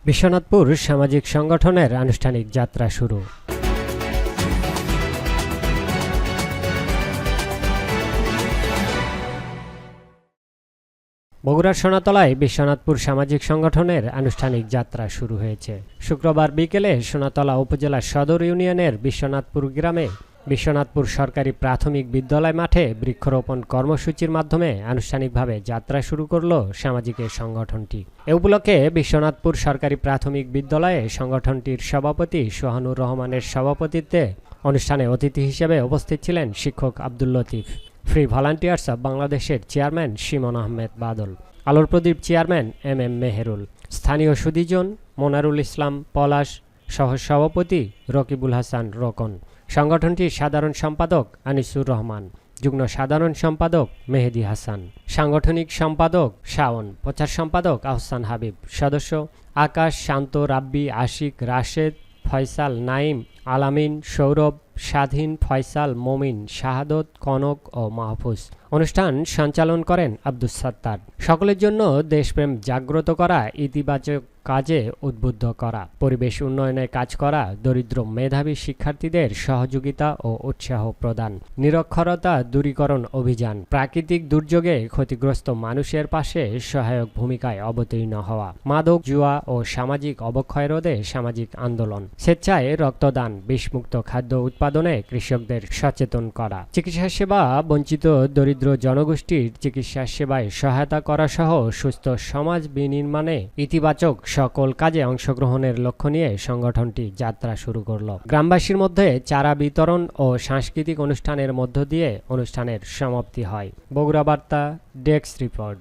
বিশ্বনাথপুর সামাজিক সংগঠনের আনুষ্ঠানিক যাত্রা শুরু। বগুড়ার সোনাতলায় বিশ্বনাথপুর সামাজিক সংগঠনের আনুষ্ঠানিক যাত্রা শুরু হয়েছে। শুক্রবার বিকেলে সোনাতলা উপজেলার সদর ইউনিয়নের বিশ্বনাথপুর গ্রামে বিশ্বনাথপুর সরকারি প্রাথমিক বিদ্যালয় মাঠে বৃক্ষরোপণ কর্মসূচির মাধ্যমে আনুষ্ঠানিকভাবে যাত্রা শুরু করল সামাজিক এই সংগঠনটি। এ উপলক্ষে বিশ্বনাথপুর সরকারি প্রাথমিক বিদ্যালয়ে সংগঠনটির সভাপতি সোহানুর রহমানের সভাপতিত্বে অনুষ্ঠানে অতিথি হিসেবে উপস্থিত ছিলেন শিক্ষক Abdul Latif, free volunteers of বাংলাদেশের চেয়ারম্যান শিমন আহমেদ বাদল, আলোর প্রদীপ চেয়ারম্যান এম মেহেরুল, স্থানীয় সুধীজন মোনারুল ইসলাম পলাশ, সহসভাপতি রকিবুল হাসান রকন, সংগঠনটির সাধারণ সম্পাদক আনিসুর রহমান, যুগ্ম সাধারণ সম্পাদক মেহেদি হাসান, সাংগঠনিক সম্পাদক শাওন, প্রচার সম্পাদক আহসান হাবিব, সদস্য আকাশ, শান্ত, রাব্বি, আশিক, রাশেদ, ফয়সাল, নাইম, আলামিন, সৌরভ, স্বাধীন, ফয়সাল, মমিন, শাহাদত, কনক ও মাহফুজ। অনুষ্ঠান সঞ্চালন করেন আব্দুস সাত্তার। সকলের জন্য দেশপ্রেম জাগ্রত করা, ইতিবাচক কাজে উদ্বুদ্ধ করা, পরিবেশ উন্নয়নে কাজ করা, দরিদ্র মেধাবী শিক্ষার্থীদের সহযোগিতা ও উৎসাহ প্রদান, নিরক্ষরতা দূরীকরণ অভিযান, প্রাকৃতিক দুর্যোগে ক্ষতিগ্রস্ত মানুষের পাশে সহায়ক ভূমিকায় অবতীর্ণ হওয়া, মাদক, জুয়া ও সামাজিক অবক্ষয় রোধে সামাজিক আন্দোলন, স্বেচ্ছায় রক্তদান, বিষমুক্ত খাদ্য উৎপাদনে কৃষকদের সচেতন করা, চিকিৎসা সেবা বঞ্চিত দরিদ্র জনগোষ্ঠীর চিকিৎসা সেবায় সহায়তা করা সহ সুস্থ সমাজ বিনির্মাণে ইতিবাচক সকল কাজে অংশগ্রহণের লক্ষ্য নিয়ে সংগঠনটি যাত্রা শুরু করল। গ্রামবাসীর মধ্যে চারা বিতরণ ও সাংস্কৃতিক অনুষ্ঠানের মধ্য দিয়ে অনুষ্ঠানের সমাপ্তি হয়। বগুড়া বার্তা ডেস্ক রিপোর্ট।